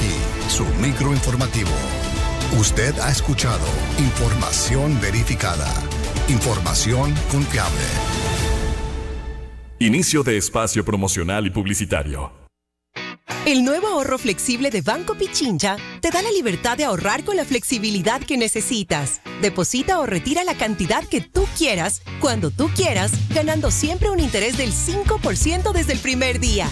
aquí su microinformativo. Usted ha escuchado información verificada, información confiable. Inicio de espacio promocional y publicitario. El nuevo ahorro flexible de Banco Pichincha te da la libertad de ahorrar con la flexibilidad que necesitas. Deposita o retira la cantidad que tú quieras, cuando tú quieras, ganando siempre un interés del 5% desde el primer día.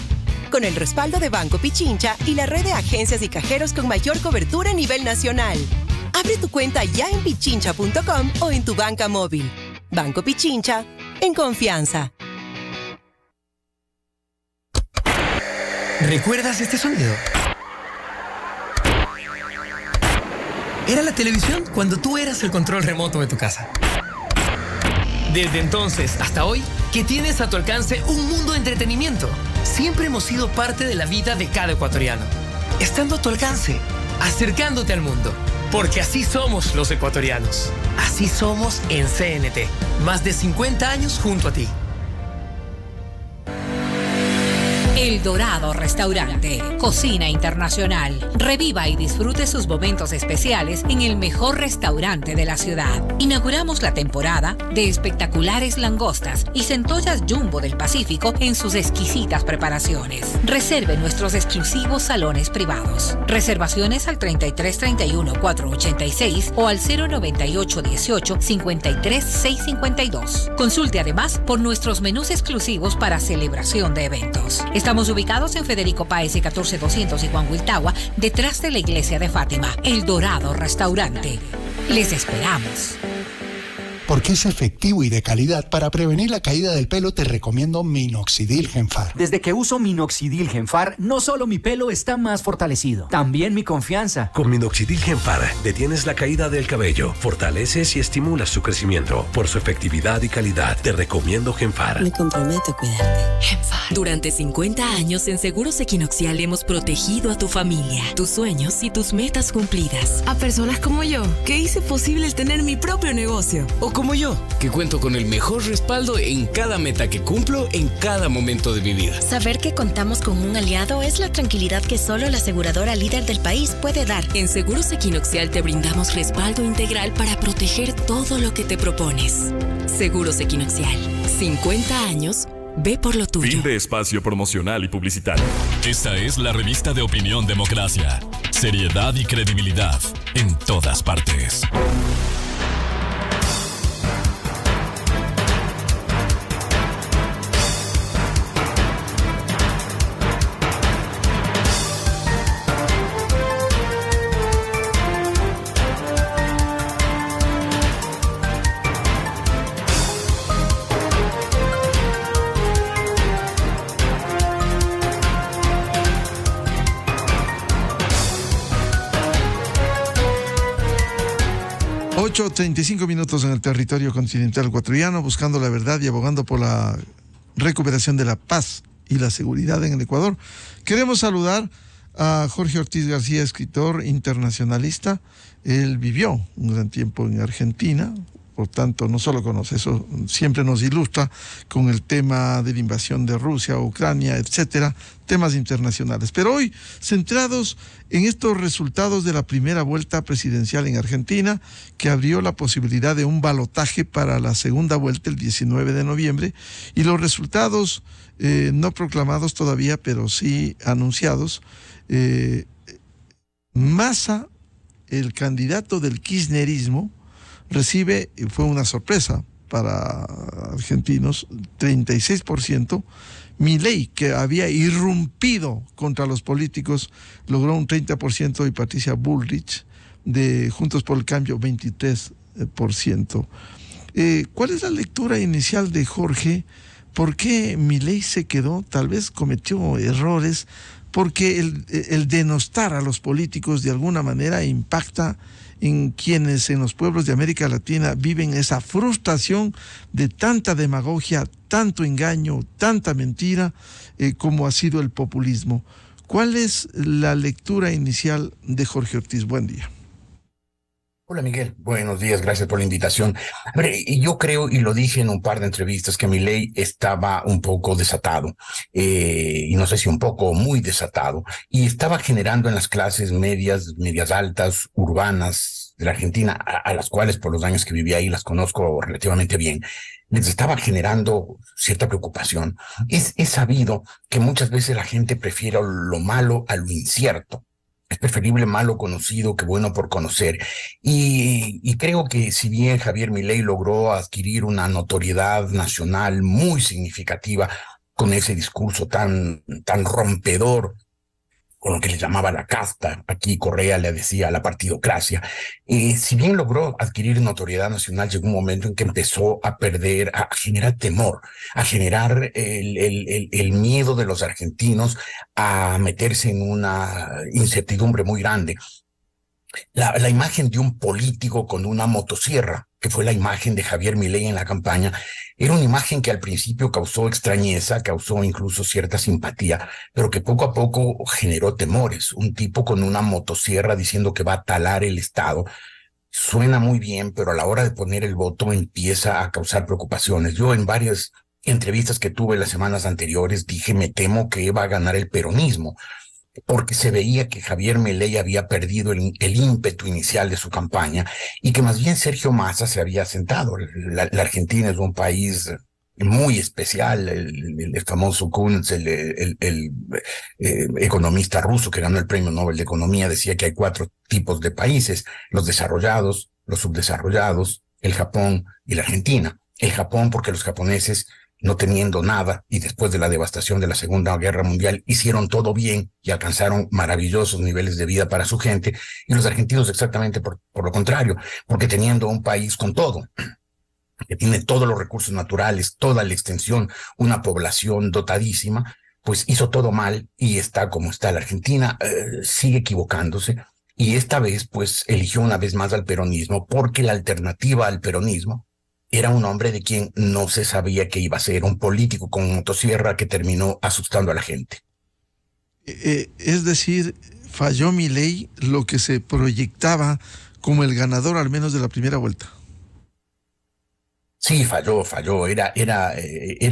Con el respaldo de Banco Pichincha y la red de agencias y cajeros con mayor cobertura a nivel nacional. Abre tu cuenta ya en pichincha.com o en tu banca móvil. Banco Pichincha, en confianza. ¿Recuerdas este sonido? Era la televisión cuando tú eras el control remoto de tu casa. Desde entonces hasta hoy, que tienes a tu alcance un mundo de entretenimiento. Siempre hemos sido parte de la vida de cada ecuatoriano. Estando a tu alcance, acercándote al mundo. Porque así somos los ecuatorianos. Así somos en CNT. Más de 50 años junto a ti. El Dorado Restaurante, cocina internacional. Reviva y disfrute sus momentos especiales en el mejor restaurante de la ciudad. Inauguramos la temporada de espectaculares langostas y centollas Jumbo del Pacífico en sus exquisitas preparaciones. Reserve nuestros exclusivos salones privados. Reservaciones al 3331-486 o al 098-18-53-652. Consulte además por nuestros menús exclusivos para celebración de eventos. Estamos ubicados en Federico Páez y 14200 y Juan Huiltagua, detrás de la iglesia de Fátima. El Dorado Restaurante. Les esperamos. Porque es efectivo y de calidad, para prevenir la caída del pelo te recomiendo Minoxidil Genfar. Desde que uso Minoxidil Genfar, no solo mi pelo está más fortalecido, también mi confianza. Con Minoxidil Genfar detienes la caída del cabello, fortaleces y estimulas su crecimiento. Por su efectividad y calidad, te recomiendo Genfar. Me comprometo a cuidarte. Genfar. Durante 50 años en Seguros Equinoxial hemos protegido a tu familia, tus sueños y tus metas cumplidas. A personas como yo, que hice posible el tener mi propio negocio. O como yo, que cuento con el mejor respaldo en cada meta que cumplo en cada momento de mi vida. Saber que contamos con un aliado es la tranquilidad que solo la aseguradora líder del país puede dar. En Seguros Equinoxial te brindamos respaldo integral para proteger todo lo que te propones. Seguros Equinoxial. 50 años. Ve por lo tuyo. Fin de espacio promocional y publicitario. Esta es la revista de Opinión Democracia. Seriedad y credibilidad en todas partes. Ocho 35 minutos en el territorio continental ecuatoriano, buscando la verdad y abogando por la recuperación de la paz y la seguridad en el Ecuador. Queremos saludar a Jorge Ortiz García, escritor internacionalista. Él vivió un gran tiempo en Argentina, por tanto no solo conoce eso, siempre nos ilustra con el tema de la invasión de Rusia, Ucrania, etcétera, temas internacionales. Pero hoy, centrados en estos resultados de la primera vuelta presidencial en Argentina, que abrió la posibilidad de un balotaje para la segunda vuelta el 19 de noviembre, y los resultados no proclamados todavía, pero sí anunciados. Massa, el candidato del kirchnerismo, recibe, fue una sorpresa para argentinos, 36%. Milei, que había irrumpido contra los políticos, logró un 30%, y Patricia Bullrich de Juntos por el Cambio 23%. ¿Cuál es la lectura inicial de Jorge? ¿Por qué Milei se quedó? Tal vez cometió errores, porque el denostar a los políticos de alguna manera impacta en quienes en los pueblos de América Latina viven esa frustración de tanta demagogia, tanto engaño, tanta mentira, como ha sido el populismo. ¿Cuál es la lectura inicial de Jorge Ortiz? Buen día. Hola Miguel, buenos días, gracias por la invitación. A ver, yo creo, y lo dije en un par de entrevistas, que Milei estaba un poco desatado, y no sé si un poco o muy desatado, y estaba generando en las clases medias altas, urbanas de la Argentina, a las cuales por los años que viví ahí las conozco relativamente bien, les estaba generando cierta preocupación. Es sabido que muchas veces la gente prefiere lo malo a lo incierto. Es preferible malo conocido que bueno por conocer. Y creo que si bien Javier Milei logró adquirir una notoriedad nacional muy significativa con ese discurso tan rompedor, con lo que le llamaba la casta, aquí Correa le decía la partidocracia, si bien logró adquirir notoriedad nacional, llegó un momento en que empezó a perder, a generar temor, a generar el miedo de los argentinos a meterse en una incertidumbre muy grande. La imagen de un político con una motosierra, que fue la imagen de Javier Milei en la campaña, era una imagen que al principio causó extrañeza, causó incluso cierta simpatía, pero que poco a poco generó temores. Un tipo con una motosierra diciendo que va a talar el Estado. Suena muy bien, pero a la hora de poner el voto empieza a causar preocupaciones. Yo en varias entrevistas que tuve las semanas anteriores dije, me temo que va a ganar el peronismo, porque se veía que Javier Milei había perdido el ímpetu inicial de su campaña y que más bien Sergio Massa se había asentado. La Argentina es un país muy especial. El famoso Kunz, el economista ruso que ganó el Premio Nobel de Economía, decía que hay 4 tipos de países: los desarrollados, los subdesarrollados, el Japón y la Argentina. El Japón porque los japoneses, no teniendo nada, y después de la devastación de la Segunda Guerra Mundial, hicieron todo bien y alcanzaron maravillosos niveles de vida para su gente, y los argentinos exactamente por lo contrario, porque teniendo un país con todo, que tiene todos los recursos naturales, toda la extensión, una población dotadísima, pues hizo todo mal y está como está. La Argentina sigue equivocándose, y esta vez pues eligió una vez más al peronismo, porque la alternativa al peronismo era un hombre de quien no se sabía qué iba a ser, un político con motosierra que terminó asustando a la gente. Es decir, falló Milei lo que se proyectaba como el ganador al menos de la primera vuelta. Sí, falló. Era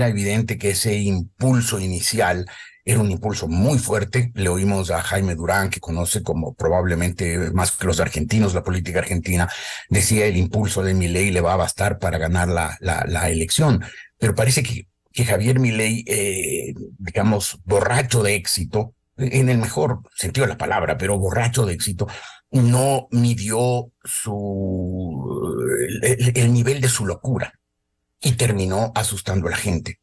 evidente que ese impulso inicial era un impulso muy fuerte. Le oímos a Jaime Durán, que conoce como probablemente más que los argentinos la política argentina, decía el impulso de Milei le va a bastar para ganar la elección. Pero parece que Javier Milei, digamos, borracho de éxito, en el mejor sentido de la palabra, pero borracho de éxito, no midió el nivel de su locura y terminó asustando a la gente.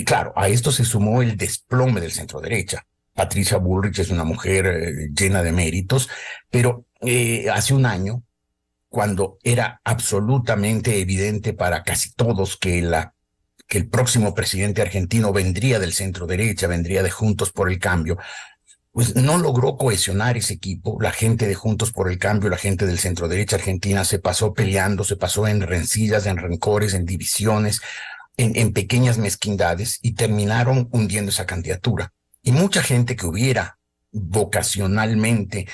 Claro, a esto se sumó el desplome del centro derecha. Patricia Bullrich es una mujer llena de méritos, pero hace un año, cuando era absolutamente evidente para casi todos que el próximo presidente argentino vendría del centro derecha, vendría de Juntos por el Cambio, pues no logró cohesionar ese equipo. La gente de Juntos por el Cambio, la gente del centro derecha argentina se pasó peleando, se pasó en rencillas, en rencores, en divisiones, en pequeñas mezquindades, y terminaron hundiendo esa candidatura. Y mucha gente que hubiera vocacionalmente,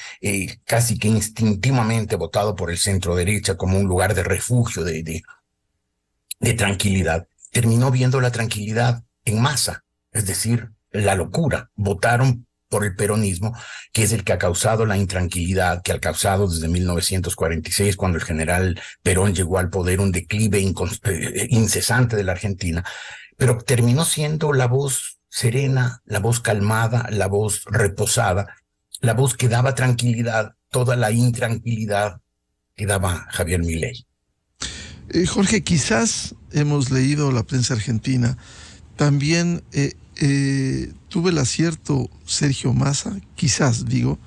casi que instintivamente votado por el centro derecha como un lugar de refugio, de tranquilidad, terminó viendo la tranquilidad en masa, es decir, la locura. Votaron por el peronismo, que es el que ha causado la intranquilidad, que ha causado desde 1946, cuando el general Perón llegó al poder, un declive incesante de la Argentina, pero terminó siendo la voz serena, la voz calmada, la voz reposada, la voz que daba tranquilidad, toda la intranquilidad que daba Javier Milei. Jorge, quizás hemos leído la prensa argentina, también tuvo el acierto Sergio Massa, quizás digo,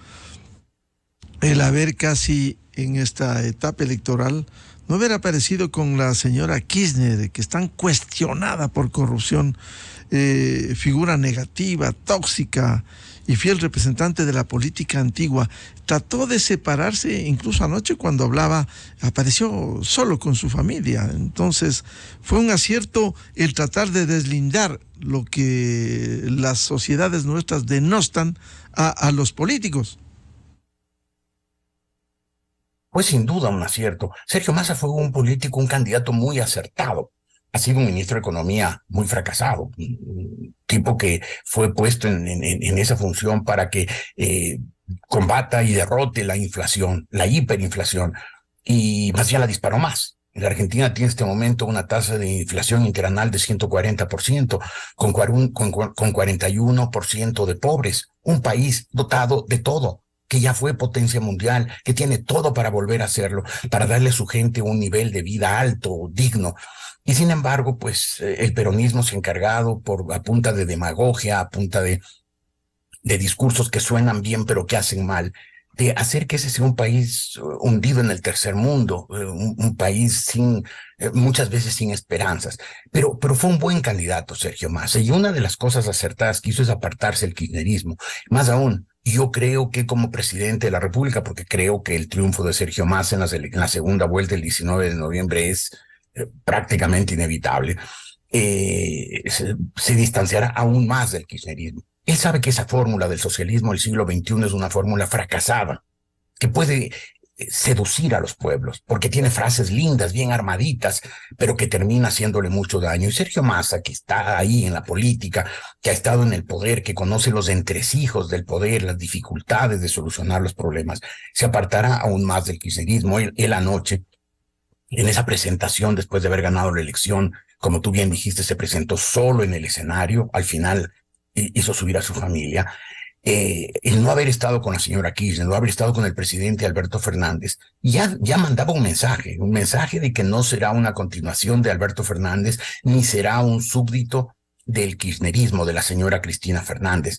el haber casi en esta etapa electoral no haber aparecido con la señora Kirchner, que es tan cuestionada por corrupción, figura negativa, tóxica y fiel representante de la política antigua. Trató de separarse, incluso anoche cuando hablaba, apareció solo con su familia. Entonces, fue un acierto el tratar de deslindar lo que las sociedades nuestras denostan a los políticos. fue sin duda un acierto. Sergio Massa fue un político, un candidato muy acertado. Ha sido un ministro de Economía muy fracasado, un tipo que fue puesto en esa función para que combata y derrote la inflación, la hiperinflación, y más bien la disparó más. La Argentina tiene en este momento una tasa de inflación interanual de 140%, con 41% de pobres, un país dotado de todo, que ya fue potencia mundial, que tiene todo para volver a hacerlo, para darle a su gente un nivel de vida alto, digno. Y sin embargo, pues el peronismo se ha encargado a punta de demagogia, a punta de discursos que suenan bien pero que hacen mal, de hacer que ese sea un país hundido en el tercer mundo, un país muchas veces sin esperanzas. Pero fue un buen candidato Sergio Massa, y una de las cosas acertadas que hizo es apartarse del kirchnerismo. Más aún, yo creo que como presidente de la República, porque creo que el triunfo de Sergio Massa en la segunda vuelta el 19 de noviembre es prácticamente inevitable, se distanciará aún más del kirchnerismo. Él sabe que esa fórmula del socialismo del siglo XXI es una fórmula fracasada, que puede seducir a los pueblos, porque tiene frases lindas, bien armaditas, pero que termina haciéndole mucho daño. Y Sergio Massa, que está ahí en la política, que ha estado en el poder, que conoce los entresijos del poder, las dificultades de solucionar los problemas, se apartará aún más del kirchnerismo. Él anoche, en esa presentación, después de haber ganado la elección, como tú bien dijiste, se presentó solo en el escenario. Al final hizo subir a su familia. El no haber estado con la señora Kirchner, no haber estado con el presidente Alberto Fernández, ya mandaba un mensaje de que no será una continuación de Alberto Fernández, ni será un súbdito del kirchnerismo de la señora Cristina Fernández.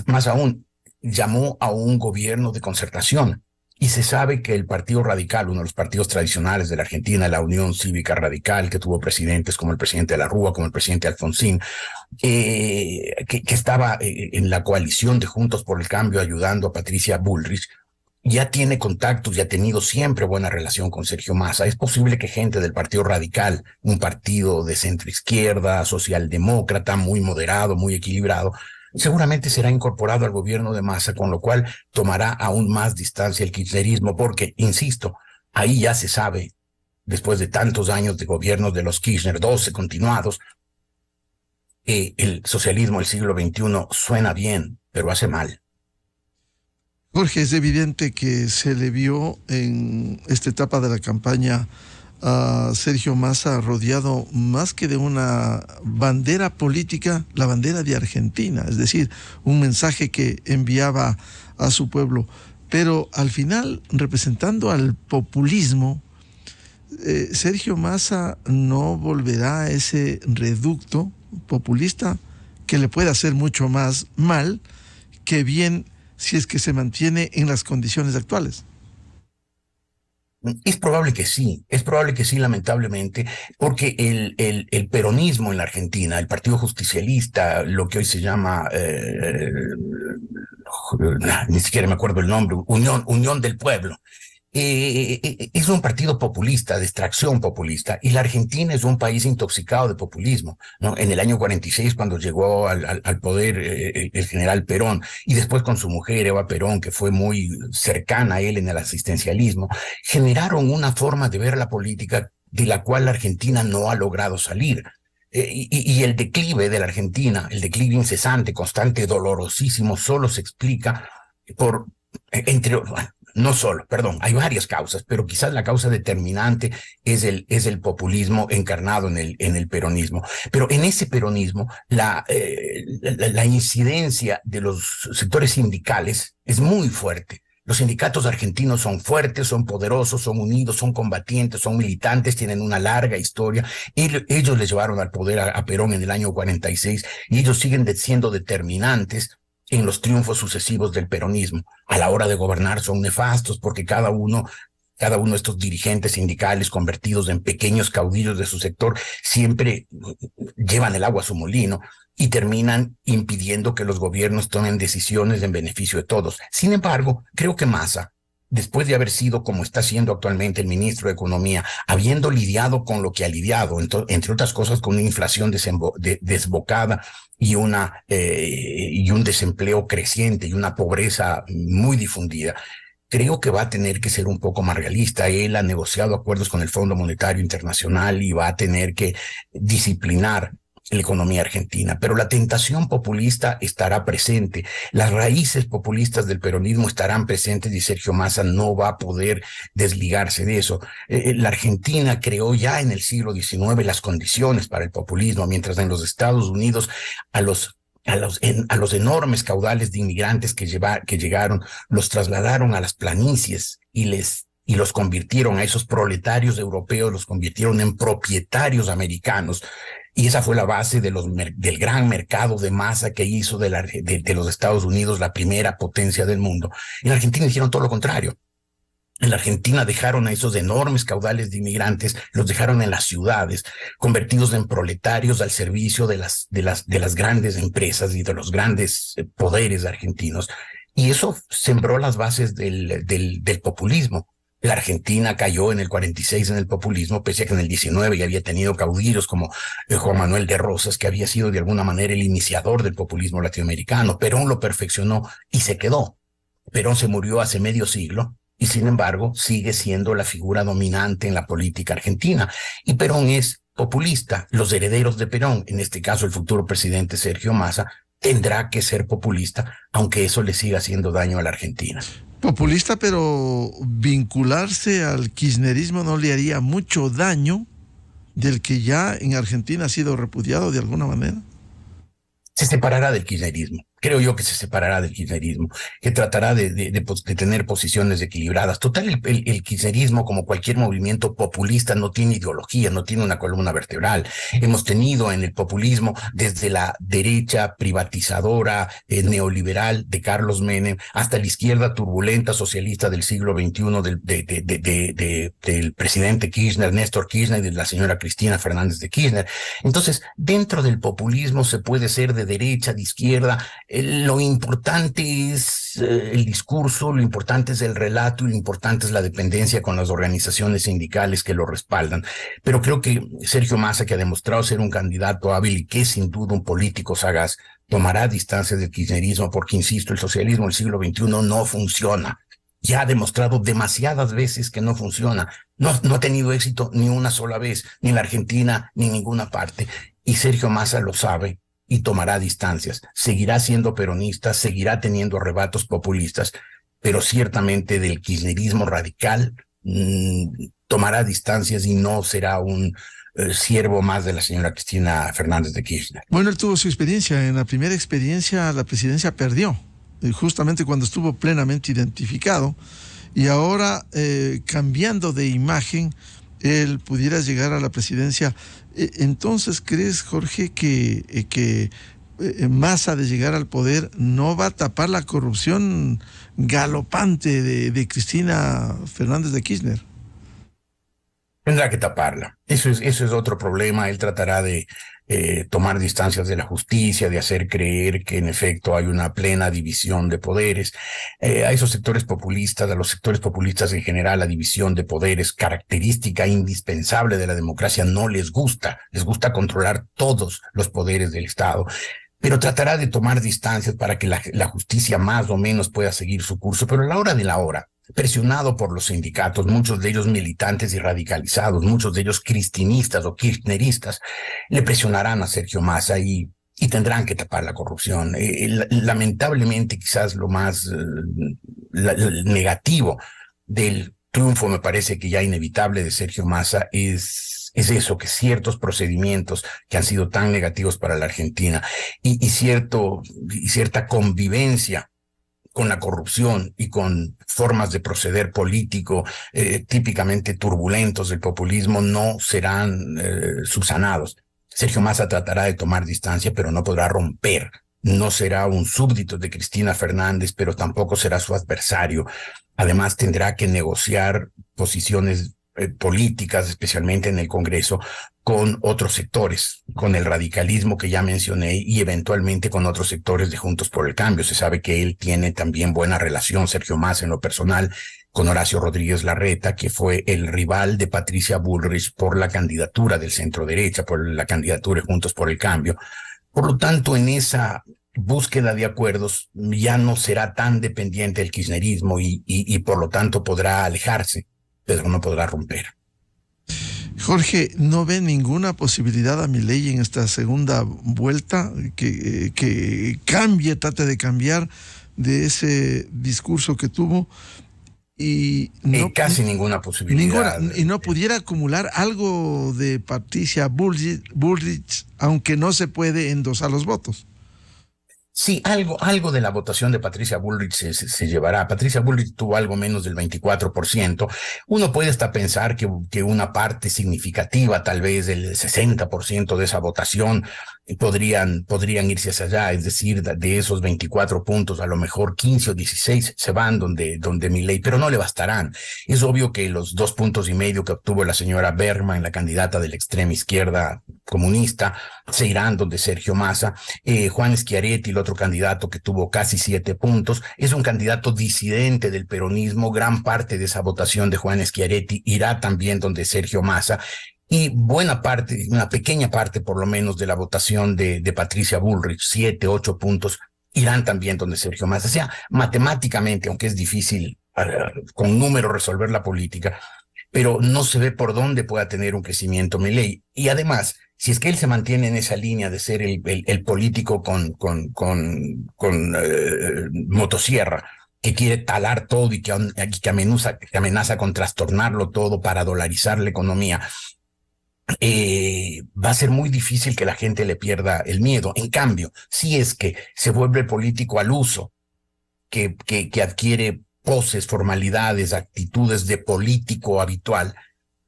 Más aún, llamó a un gobierno de concertación. Y se sabe que el Partido Radical, uno de los partidos tradicionales de la Argentina, la Unión Cívica Radical, que tuvo presidentes como el presidente de la Rúa, como el presidente Alfonsín, que estaba en la coalición de Juntos por el Cambio ayudando a Patricia Bullrich, ya tiene contactos y ha tenido siempre buena relación con Sergio Massa. Es posible que gente del Partido Radical, un partido de centro izquierda, socialdemócrata, muy moderado, muy equilibrado, seguramente será incorporado al gobierno de Massa, con lo cual tomará aún más distancia el kirchnerismo, porque, insisto, ahí ya se sabe, después de tantos años de gobiernos de los Kirchner, 12 continuados, el socialismo del siglo XXI suena bien, pero hace mal. Jorge, es evidente que se le vio en esta etapa de la campaña a Sergio Massa rodeado más que de una bandera política, la bandera de Argentina, es decir, un mensaje que enviaba a su pueblo, pero al final representando al populismo. Sergio Massa no volverá a ese reducto populista que le puede hacer mucho más mal que bien si es que se mantiene en las condiciones actuales. Es probable que sí, lamentablemente, porque el peronismo en la Argentina, el Partido Justicialista, lo que hoy se llama, ni siquiera me acuerdo el nombre, Unión del Pueblo, es un partido populista, de extracción populista, y la Argentina es un país intoxicado de populismo, ¿no? En el año 46, cuando llegó al poder el general Perón, y después con su mujer Eva Perón, que fue muy cercana a él en el asistencialismo, generaron una forma de ver la política de la cual la Argentina no ha logrado salir. Y el declive de la Argentina, el declive incesante, constante, dolorosísimo, solo se explica por, hay varias causas, pero quizás la causa determinante es el populismo encarnado en el peronismo. Pero en ese peronismo, la incidencia de los sectores sindicales es muy fuerte. Los sindicatos argentinos son fuertes, son poderosos, son unidos, son combatientes, son militantes, tienen una larga historia. Ellos les llevaron al poder a Perón en el año 46 y ellos siguen siendo determinantes en los triunfos sucesivos del peronismo. A la hora de gobernar son nefastos porque cada uno de estos dirigentes sindicales convertidos en pequeños caudillos de su sector siempre llevan el agua a su molino y terminan impidiendo que los gobiernos tomen decisiones en beneficio de todos. Sin embargo, creo que Massa, después de haber sido, como está siendo actualmente, el ministro de Economía, habiendo lidiado con lo que ha lidiado, entre otras cosas con una inflación desbocada y un desempleo creciente y una pobreza muy difundida, creo que va a tener que ser un poco más realista. Él ha negociado acuerdos con el Fondo Monetario Internacional y va a tener que disciplinar la economía argentina, pero la tentación populista estará presente, las raíces populistas del peronismo estarán presentes y Sergio Massa no va a poder desligarse de eso. La Argentina creó ya en el siglo XIX las condiciones para el populismo, mientras en los Estados Unidos a los enormes caudales de inmigrantes que llegaron, los trasladaron a las planicies y los convirtieron a esos proletarios europeos, los convirtieron en propietarios americanos. Y esa fue la base del gran mercado de masa que hizo de los Estados Unidos la primera potencia del mundo. En Argentina hicieron todo lo contrario. En la Argentina dejaron a esos enormes caudales de inmigrantes, los dejaron en las ciudades, convertidos en proletarios al servicio de las grandes empresas y de los grandes poderes argentinos. Y eso sembró las bases del populismo. La Argentina cayó en el 46 en el populismo, pese a que en el 19 ya había tenido caudillos como Juan Manuel de Rosas, que había sido de alguna manera el iniciador del populismo latinoamericano. Perón lo perfeccionó y se quedó. Perón se murió hace medio siglo y sin embargo sigue siendo la figura dominante en la política argentina. Y Perón es populista. Los herederos de Perón, en este caso el futuro presidente Sergio Massa, tendrá que ser populista, aunque eso le siga haciendo daño a la Argentina. Populista, pero vincularse al kirchnerismo no le haría mucho daño, del que ya en Argentina ha sido repudiado de alguna manera. Se separará del kirchnerismo. Creo yo que se separará del kirchnerismo, que tratará de tener posiciones equilibradas. Total, el kirchnerismo, como cualquier movimiento populista, no tiene ideología, no tiene una columna vertebral. Hemos tenido en el populismo desde la derecha privatizadora, neoliberal de Carlos Menem, hasta la izquierda turbulenta socialista del siglo XXI del presidente Kirchner, Néstor Kirchner, y de la señora Cristina Fernández de Kirchner. Entonces, dentro del populismo se puede ser de derecha, de izquierda. Lo importante es el discurso, lo importante es el relato y lo importante es la dependencia con las organizaciones sindicales que lo respaldan. Pero creo que Sergio Massa, que ha demostrado ser un candidato hábil y que es sin duda un político sagaz, tomará distancia del kirchnerismo porque, insisto, el socialismo del siglo XXI no funciona. Ya ha demostrado demasiadas veces que no funciona. No ha tenido éxito ni una sola vez, ni en la Argentina, ni en ninguna parte. Y Sergio Massa lo sabe y tomará distancias. Seguirá siendo peronista, seguirá teniendo arrebatos populistas, pero ciertamente del kirchnerismo radical tomará distancias y no será un siervo más de la señora Cristina Fernández de Kirchner. Bueno, él tuvo su experiencia. En la primera experiencia la presidencia perdió, justamente cuando estuvo plenamente identificado, y ahora cambiando de imagen, él pudiera llegar a la presidencia. Entonces, ¿crees, Jorge, que Massa, de llegar al poder, no va a tapar la corrupción galopante de Cristina Fernández de Kirchner? Tendrá que taparla. Eso es otro problema. Él tratará de tomar distancias de la justicia, de hacer creer que en efecto hay una plena división de poderes. A esos sectores populistas, a los sectores populistas en general, la división de poderes, característica indispensable de la democracia, no les gusta. Les gusta controlar todos los poderes del Estado. Pero tratará de tomar distancias para que la justicia más o menos pueda seguir su curso. Pero a la hora de la hora, presionado por los sindicatos, muchos de ellos militantes y radicalizados, muchos de ellos cristinistas o kirchneristas, le presionarán a Sergio Massa y tendrán que tapar la corrupción. Lamentablemente, quizás lo más negativo del triunfo, me parece que ya inevitable, de Sergio Massa es eso, que ciertos procedimientos que han sido tan negativos para la Argentina y cierta convivencia con la corrupción y con formas de proceder político típicamente turbulentos del populismo no serán subsanados. Sergio Massa tratará de tomar distancia, pero no podrá romper. No será un súbdito de Cristina Fernández, pero tampoco será su adversario. Además, tendrá que negociar posiciones políticas, especialmente en el Congreso, con otros sectores, con el radicalismo que ya mencioné y eventualmente con otros sectores de Juntos por el Cambio. Se sabe que él tiene también buena relación, Sergio Massa, en lo personal, con Horacio Rodríguez Larreta, que fue el rival de Patricia Bullrich por la candidatura del centro derecha, por la candidatura de Juntos por el Cambio. Por lo tanto, en esa búsqueda de acuerdos ya no será tan dependiente del kirchnerismo y por lo tanto podrá alejarse, pero no podrá romper. Jorge, ¿no ve ninguna posibilidad a Milei en esta segunda vuelta que cambie, trate de cambiar de ese discurso que tuvo? Y no, casi ninguna posibilidad. Y no pudiera acumular algo de Patricia Bullrich, aunque no se puede endosar los votos. Sí, algo de la votación de Patricia Bullrich se llevará. Patricia Bullrich tuvo algo menos del 24%. Uno puede hasta pensar que una parte significativa, tal vez del 60% de esa votación, podrían irse hacia allá. Es decir, de esos 24 puntos, a lo mejor 15 o 16 se van donde Milei, pero no le bastarán. Es obvio que los 2,5 puntos que obtuvo la señora Bergman, la candidata de la extrema izquierda comunista, se irán donde Sergio Massa. Juan Schiaretti, el otro candidato que tuvo casi 7 puntos, es un candidato disidente del peronismo. Gran parte de esa votación de Juan Schiaretti irá también donde Sergio Massa. Y buena parte, una pequeña parte por lo menos de la votación de Patricia Bullrich, 7, 8 puntos, irán también donde Sergio Massa. O sea, matemáticamente, aunque es difícil con números resolver la política, pero no se ve por dónde pueda tener un crecimiento Milei. Y además, si es que él se mantiene en esa línea de ser el político con motosierra, que quiere talar todo y que amenaza con trastornarlo todo para dolarizar la economía, va a ser muy difícil que la gente le pierda el miedo. En cambio, si es que se vuelve político al uso, que adquiere poses, formalidades, actitudes de político habitual,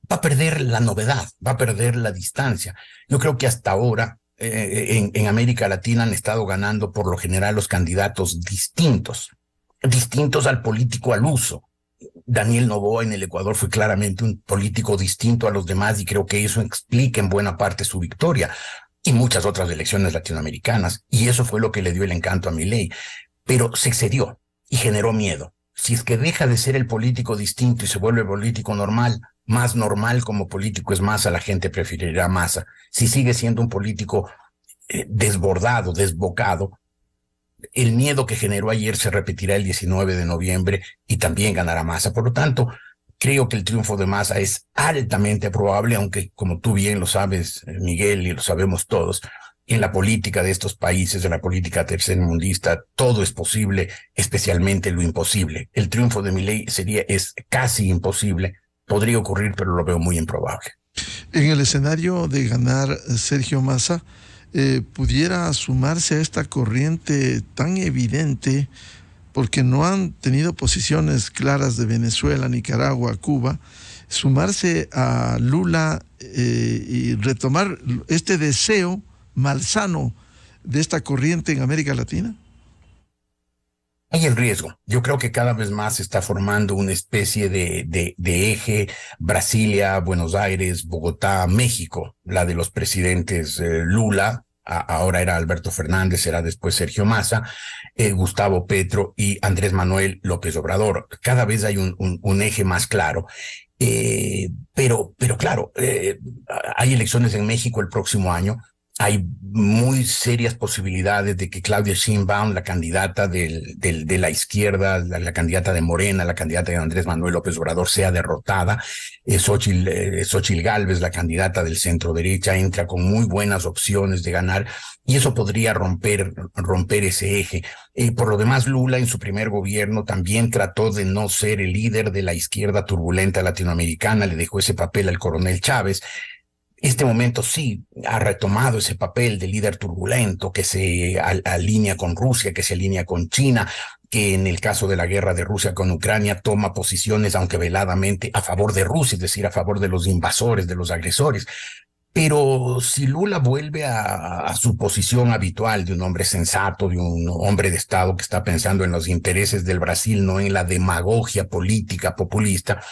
va a perder la novedad, va a perder la distancia. Yo creo que hasta ahora en América Latina han estado ganando por lo general los candidatos distintos al político al uso. Daniel Noboa en el Ecuador fue claramente un político distinto a los demás y creo que eso explica en buena parte su victoria y muchas otras elecciones latinoamericanas, y eso fue lo que le dio el encanto a Milei. Pero se excedió y generó miedo. Si es que deja de ser el político distinto y se vuelve político normal, más normal como político es Massa, la gente preferirá Massa. Si sigue siendo un político desbordado, desbocado, el miedo que generó ayer se repetirá el 19 de noviembre y también ganará Massa. Por lo tanto, creo que el triunfo de Massa es altamente probable, aunque como tú bien lo sabes, Miguel, y lo sabemos todos, en la política de estos países, en la política tercermundista, todo es posible, especialmente lo imposible. El triunfo de Milei es casi imposible. Podría ocurrir, pero lo veo muy improbable. En el escenario de ganar Sergio Massa, pudiera sumarse a esta corriente tan evidente, porque no han tenido posiciones claras de Venezuela, Nicaragua, Cuba, sumarse a Lula y retomar este deseo malsano de esta corriente en América Latina? Hay el riesgo. Yo creo que cada vez más se está formando una especie de eje Brasilia, Buenos Aires, Bogotá, México, la de los presidentes Lula, ahora era Alberto Fernández, será después Sergio Massa, Gustavo Petro y Andrés Manuel López Obrador. Cada vez hay un eje más claro. Pero claro, hay elecciones en México el próximo año. Hay muy serias posibilidades de que Claudia Sheinbaum, la candidata de la izquierda, la candidata de Morena, la candidata de Andrés Manuel López Obrador, sea derrotada. Xóchitl Gálvez, la candidata del centro derecha, entra con muy buenas opciones de ganar y eso podría romper ese eje. Por lo demás, Lula en su primer gobierno también trató de no ser el líder de la izquierda turbulenta latinoamericana, le dejó ese papel al coronel Chávez. Este momento sí ha retomado ese papel de líder turbulento que se alinea con Rusia, que se alinea con China, que en el caso de la guerra de Rusia con Ucrania toma posiciones, aunque veladamente, a favor de Rusia, es decir, a favor de los invasores, de los agresores. Pero si Lula vuelve a su posición habitual de un hombre sensato, de un hombre de Estado que está pensando en los intereses del Brasil, no en la demagogia política populista,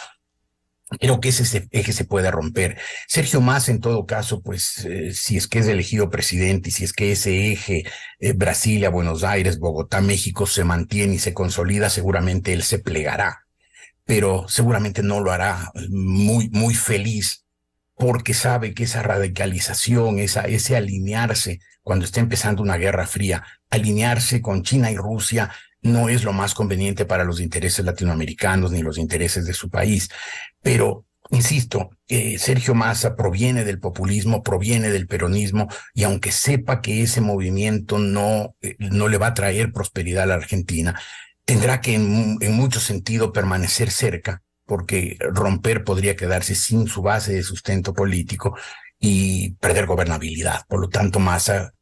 creo que ese eje se puede romper. Sergio Massa, en todo caso, pues, si es que es elegido presidente y si es que ese eje Brasilia, Buenos Aires, Bogotá, México se mantiene y se consolida, seguramente él se plegará, pero seguramente no lo hará muy feliz, porque sabe que esa radicalización, ese alinearse cuando está empezando una guerra fría, alinearse con China y Rusia no es lo más conveniente para los intereses latinoamericanos ni los intereses de su país. Pero, insisto, Sergio Massa proviene del populismo, proviene del peronismo, y aunque sepa que ese movimiento no le va a traer prosperidad a la Argentina, tendrá que en mucho sentido permanecer cerca, porque romper podría quedarse sin su base de sustento político y perder gobernabilidad. Por lo tanto, Massa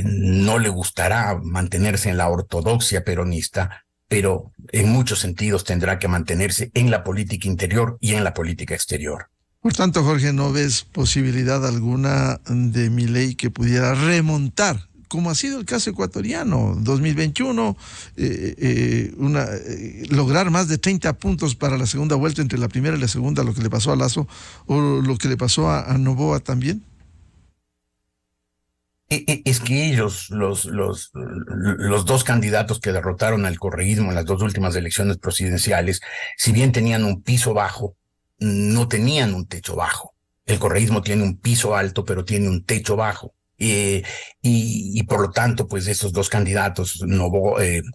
no le gustará mantenerse en la ortodoxia peronista, pero en muchos sentidos tendrá que mantenerse en la política interior y en la política exterior. Por tanto, Jorge, ¿no ves posibilidad alguna de Milei que pudiera remontar, como ha sido el caso ecuatoriano, 2021, lograr más de 30 puntos para la segunda vuelta entre la primera y la segunda, lo que le pasó a Lasso o lo que le pasó a Noboa también? Es que ellos, los dos candidatos que derrotaron al correísmo en las dos últimas elecciones presidenciales, si bien tenían un piso bajo, no tenían un techo bajo. El correísmo tiene un piso alto, pero tiene un techo bajo. Y por lo tanto, pues esos dos candidatos,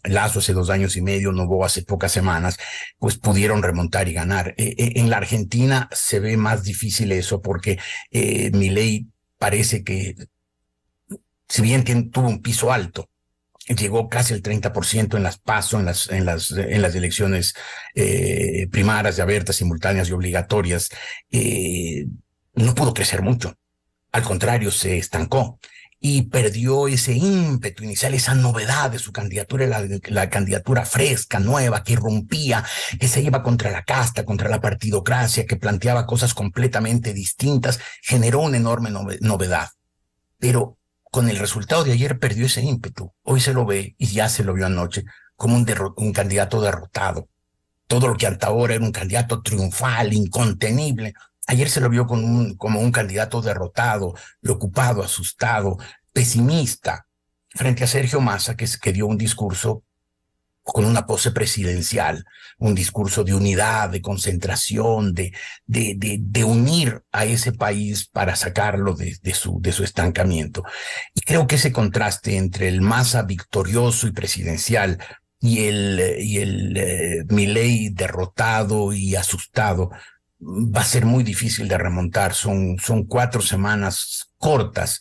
Lasso hace 2 años y medio, Noboa hace pocas semanas, pues pudieron remontar y ganar. En la Argentina se ve más difícil eso, porque Milei parece que, si bien tuvo un piso alto, llegó casi el 30% en las PASO, en las elecciones primarias, abiertas, simultáneas y obligatorias, no pudo crecer mucho. Al contrario, se estancó y perdió ese ímpetu inicial, esa novedad de su candidatura, la candidatura fresca, nueva, que rompía, que se iba contra la casta, contra la partidocracia, que planteaba cosas completamente distintas, generó una enorme novedad. Pero con el resultado de ayer perdió ese ímpetu. Hoy se lo ve, y ya se lo vio anoche, como un candidato derrotado. Todo lo que hasta ahora era un candidato triunfal, incontenible, ayer se lo vio como un candidato derrotado, preocupado, asustado, pesimista, frente a Sergio Massa, que dio un discurso con una pose presidencial, un discurso de unidad, de concentración, de unir a ese país para sacarlo de su estancamiento. Y creo que ese contraste entre el Massa victorioso y presidencial y el Milei derrotado y asustado va a ser muy difícil de remontar. Son 4 semanas cortas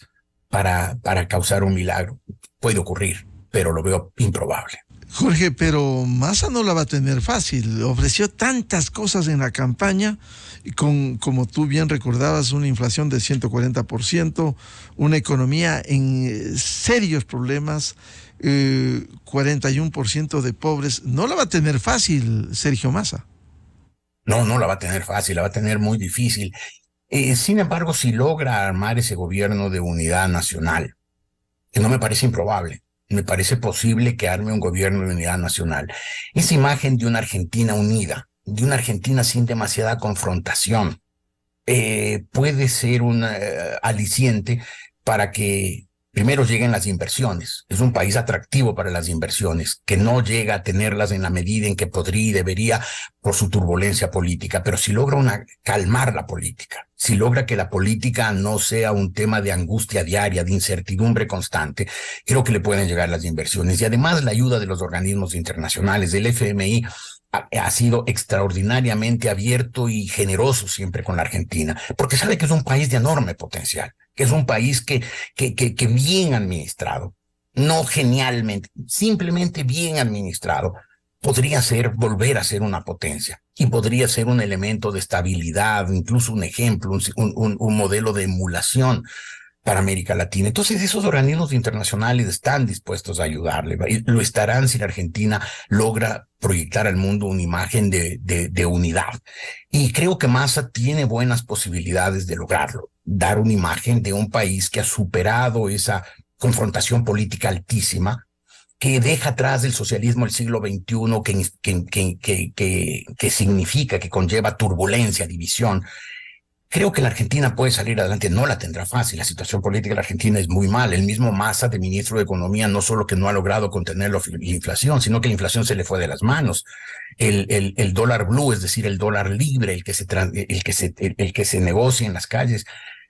para causar un milagro. Puede ocurrir, pero lo veo improbable. Jorge, pero Massa no la va a tener fácil. Ofreció tantas cosas en la campaña, como tú bien recordabas, una inflación de 140%, una economía en serios problemas, 41% de pobres. No la va a tener fácil Sergio Massa. No la va a tener fácil, la va a tener muy difícil. Sin embargo, si logra armar ese gobierno de unidad nacional, que no me parece improbable, me parece posible que arme un gobierno de unidad nacional. Esa imagen de una Argentina unida, de una Argentina sin demasiada confrontación, puede ser un aliciente para que primero lleguen las inversiones. Es un país atractivo para las inversiones, que no llega a tenerlas en la medida en que podría y debería por su turbulencia política. Pero si logra calmar la política, si logra que la política no sea un tema de angustia diaria, de incertidumbre constante, creo que le pueden llegar las inversiones. Y además la ayuda de los organismos internacionales, del FMI, ha sido extraordinariamente abierto y generoso siempre con la Argentina, porque sabe que es un país de enorme potencial, que es un país que bien administrado, no genialmente, simplemente bien administrado, podría volver a ser una potencia y podría ser un elemento de estabilidad, incluso un ejemplo, un modelo de emulación para América Latina. Entonces esos organismos internacionales están dispuestos a ayudarle, y lo estarán si la Argentina logra proyectar al mundo una imagen de unidad. Y creo que Massa tiene buenas posibilidades de lograrlo, dar una imagen de un país que ha superado esa confrontación política altísima, que deja atrás el socialismo del siglo XXI, que significa, que conlleva turbulencia, división. Creo que la Argentina puede salir adelante, no la tendrá fácil, la situación política de la Argentina es muy mala. El mismo Massa, de ministro de Economía, no solo que no ha logrado contener la inflación, sino que la inflación se le fue de las manos. El dólar blue, es decir, el dólar libre, el que se negocia en las calles,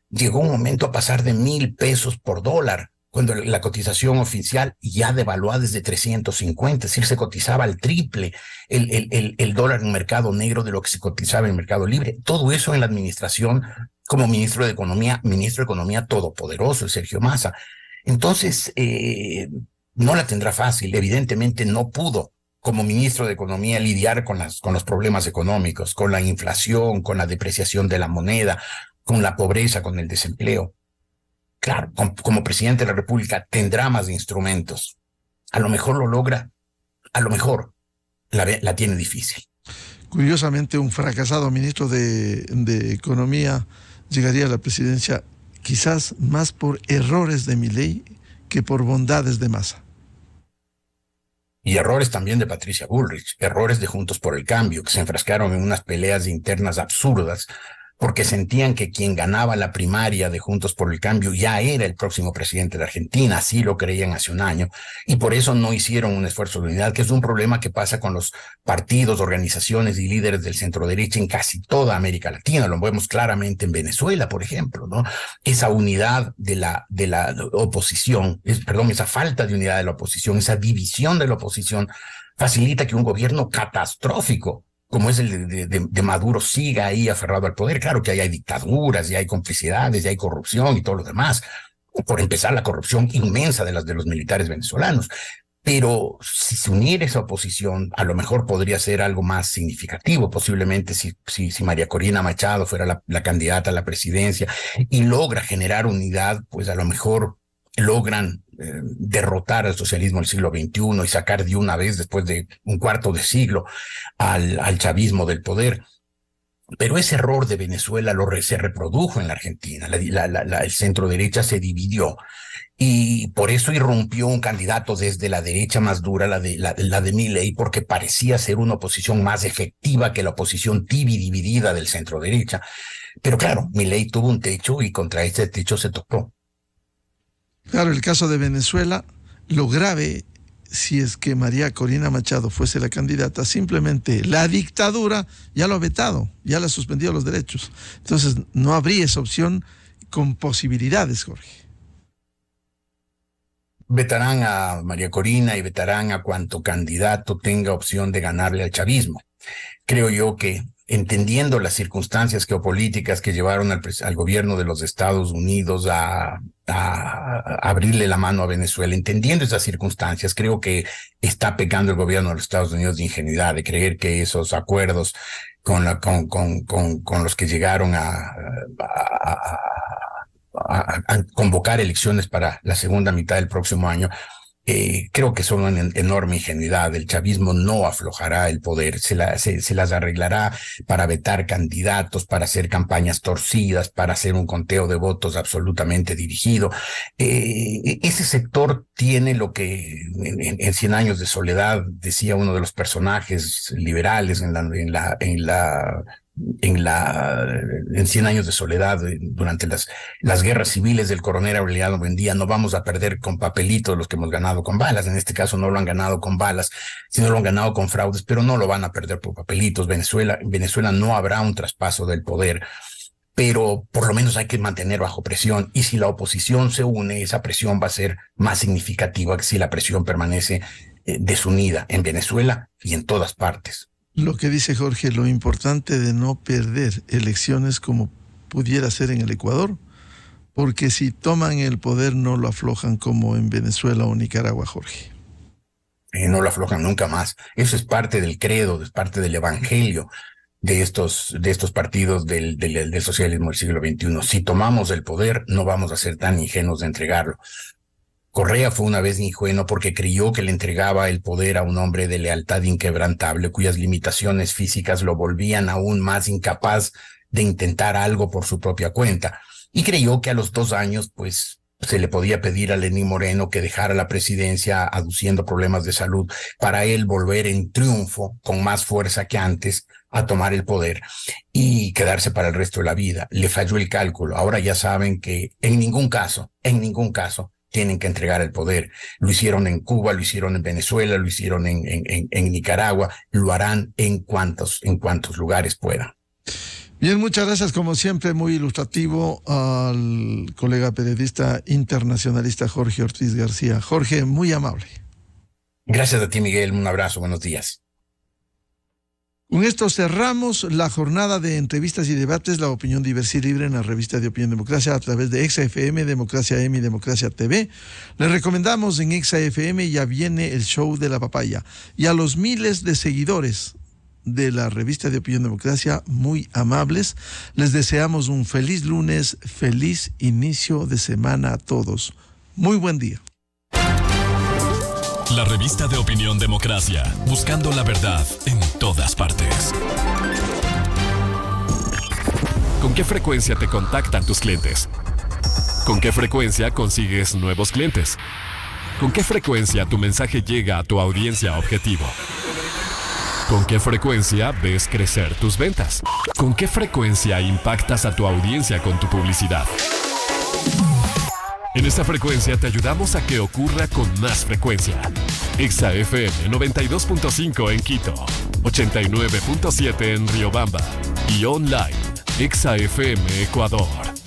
llegó un momento a pasar de 1,000 pesos por dólar, cuando la cotización oficial ya devaluada desde 350, es decir, se cotizaba al triple el dólar en mercado negro de lo que se cotizaba en mercado libre. Todo eso en la administración, como ministro de Economía todopoderoso, el Sergio Massa. Entonces, no la tendrá fácil. Evidentemente no pudo, como ministro de Economía, lidiar con los problemas económicos, con la inflación, con la depreciación de la moneda, con la pobreza, con el desempleo. Claro, como presidente de la República tendrá más instrumentos. A lo mejor lo logra, a lo mejor la tiene difícil. Curiosamente, un fracasado ministro de Economía llegaría a la presidencia quizás más por errores de Milei que por bondades de Massa. Y errores también de Patricia Bullrich, errores de Juntos por el Cambio, que se enfrascaron en unas peleas internas absurdas, porque sentían que quien ganaba la primaria de Juntos por el Cambio ya era el próximo presidente de Argentina, así lo creían hace un año, y por eso no hicieron un esfuerzo de unidad, que es un problema que pasa con los partidos, organizaciones y líderes del centro derecha en casi toda América Latina. Lo vemos claramente en Venezuela, por ejemplo, ¿no? Esa unidad de la oposición, esa falta de unidad de la oposición, esa división de la oposición, facilita que un gobierno catastrófico como es el de Maduro, siga ahí aferrado al poder. Claro que hay dictaduras, y hay complicidades, y hay corrupción y todo lo demás. Por empezar, la corrupción inmensa de los militares venezolanos. Pero si se uniera esa oposición, a lo mejor podría ser algo más significativo. Posiblemente si María Corina Machado fuera la candidata a la presidencia y logra generar unidad, pues a lo mejor logran derrotar al socialismo del siglo XXI y sacar de una vez, después de un cuarto de siglo, al chavismo del poder. Pero ese error de Venezuela se reprodujo en la Argentina. El centro derecha se dividió y por eso irrumpió un candidato desde la derecha más dura, la de Milei, porque parecía ser una oposición más efectiva que la oposición tibia y dividida del centro derecha. Pero claro, Milei tuvo un techo y contra ese techo se tocó. Claro, el caso de Venezuela, lo grave, si es que María Corina Machado fuese la candidata, simplemente la dictadura ya lo ha vetado, ya le ha suspendido los derechos. Entonces no habría esa opción con posibilidades, Jorge. Vetarán a María Corina y vetarán a cuanto candidato tenga opción de ganarle al chavismo. Creo yo que, entendiendo las circunstancias geopolíticas que llevaron al gobierno de los Estados Unidos a abrirle la mano a Venezuela, entendiendo esas circunstancias, creo que está pecando el gobierno de los Estados Unidos de ingenuidad, de creer que esos acuerdos con los que llegaron a convocar elecciones para la segunda mitad del próximo año, creo que son una enorme ingenuidad. El chavismo no aflojará el poder, se las arreglará para vetar candidatos, para hacer campañas torcidas, para hacer un conteo de votos absolutamente dirigido. Ese sector tiene lo que en 100 años de soledad decía uno de los personajes liberales en 100 años de soledad, durante las guerras civiles del coronel Aureliano Buendía: no vamos a perder con papelitos los que hemos ganado con balas. En este caso no lo han ganado con balas, sino lo han ganado con fraudes, pero no lo van a perder por papelitos. En Venezuela no habrá un traspaso del poder, pero por lo menos hay que mantener bajo presión, y si la oposición se une, esa presión va a ser más significativa que si la presión permanece desunida en Venezuela y en todas partes. Lo que dice Jorge, lo importante de no perder elecciones como pudiera ser en el Ecuador, porque si toman el poder no lo aflojan como en Venezuela o Nicaragua, Jorge. No lo aflojan nunca más. Eso es parte del credo, es parte del evangelio de estos partidos del socialismo del siglo XXI. Si tomamos el poder, no vamos a ser tan ingenuos de entregarlo. Correa fue una vez ingenuo porque creyó que le entregaba el poder a un hombre de lealtad inquebrantable, cuyas limitaciones físicas lo volvían aún más incapaz de intentar algo por su propia cuenta. Y creyó que a los 2 años, pues, se le podía pedir a Lenín Moreno que dejara la presidencia aduciendo problemas de salud, para él volver en triunfo, con más fuerza que antes, a tomar el poder y quedarse para el resto de la vida. Le falló el cálculo. Ahora ya saben que en ningún caso, tienen que entregar el poder. Lo hicieron en Cuba, lo hicieron en Venezuela, lo hicieron en Nicaragua, lo harán en cuantos lugares puedan. Bien, muchas gracias, como siempre, muy ilustrativo al colega periodista internacionalista Jorge Ortiz García. Jorge, muy amable. Gracias a ti, Miguel. Un abrazo, buenos días. Con esto cerramos la jornada de entrevistas y debates, la opinión diversa y libre en la revista de Opinión Democracia a través de ExaFM, Democracia M y Democracia TV. Les recomendamos en ExaFM ya viene el show de la papaya. Y a los miles de seguidores de la revista de Opinión Democracia, muy amables, les deseamos un feliz lunes, feliz inicio de semana a todos. Muy buen día. La revista de Opinión Democracia, buscando la verdad en todas partes. ¿Con qué frecuencia te contactan tus clientes? ¿Con qué frecuencia consigues nuevos clientes? ¿Con qué frecuencia tu mensaje llega a tu audiencia objetivo? ¿Con qué frecuencia ves crecer tus ventas? ¿Con qué frecuencia impactas a tu audiencia con tu publicidad? En esta frecuencia te ayudamos a que ocurra con más frecuencia. ExaFM 92.5 en Quito, 89.7 en Riobamba y online ExaFM Ecuador.